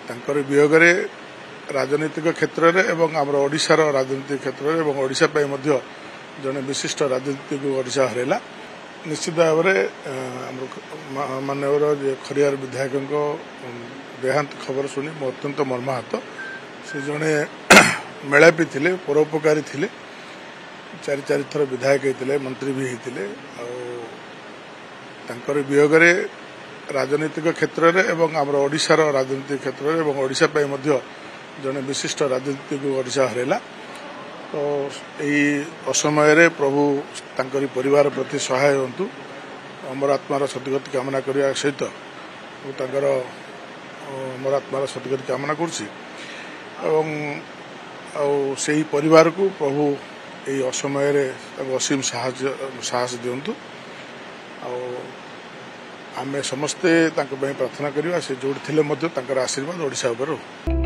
ତାଙ୍କର ବିୟୋଗରେ ରାଜନୈତିକ କ୍ଷେତ୍ରରେ ଏବଂ ଆମର ଓଡ଼ିଶାର ରାଜନୈତିକ କ୍ଷେତ୍ରରେ ଏବଂ ଓଡ଼ିଶା ପାଇଁ ମଧ୍ୟ ଜଣେ ବିଶିଷ୍ଟ ରାଜନୀତିକୁ ଓଡ଼ିଶା ହରାଇଲା। ନିଶ୍ଚିତ ଭାବରେ ଆମର ମାନ୍ୟବର ଖରିଆର ବିଧାୟକଙ୍କ ଦେହାନ୍ତ ଖବର ଶୁଣି ମୁଁ ଅତ୍ୟନ୍ତ ମର୍ମାହତ। ସେ ଜଣେ ମେଳାପୀ ଥିଲେ, ପରୋପକାରୀ ଥିଲେ, ଚାରି ଥର ବିଧାୟକ ହେଇଥିଲେ, ମନ୍ତ୍ରୀ ବି ହେଇଥିଲେ। ଆଉ ତାଙ୍କର ବିୟୋଗରେ ରାଜନୈତିକ କ୍ଷେତ୍ରରେ ଏବଂ ଆମର ଓଡ଼ିଶାର ରାଜନୈତିକ କ୍ଷେତ୍ରରେ ଏବଂ ଓଡ଼ିଶା ପାଇଁ ମଧ୍ୟ ଜଣେ ବିଶିଷ୍ଟ ରାଜନୀତିକୁ ଓଡ଼ିଶା ହରାଇଲା। ତ ଏହି ଅସମୟରେ ପ୍ରଭୁ ତାଙ୍କରି ପରିବାର ପ୍ରତି ସହାୟ ହୁଅନ୍ତୁ। ଅମର ଆତ୍ମାର ସଦ୍ଗତି କାମନା କରିବା ସହିତ ମୁଁ ତାଙ୍କର ଅମର ଆତ୍ମାର ସଦ୍ଗତି କାମନା କରୁଛି ଏବଂ ସେହି ପରିବାରକୁ ପ୍ରଭୁ ଏହି ଅସମୟରେ ତାଙ୍କୁ ଅସୀମ ସାହସ ଦିଅନ୍ତୁ। ଆଉ ଆମେ ସମସ୍ତେ ତାଙ୍କ ପାଇଁ ପ୍ରାର୍ଥନା କରିବା। ସେ ଯୋଉଠି ଥିଲେ ମଧ୍ୟ ତାଙ୍କର ଆଶୀର୍ବାଦ ଓଡ଼ିଶା ଉପରେ ରହୁ।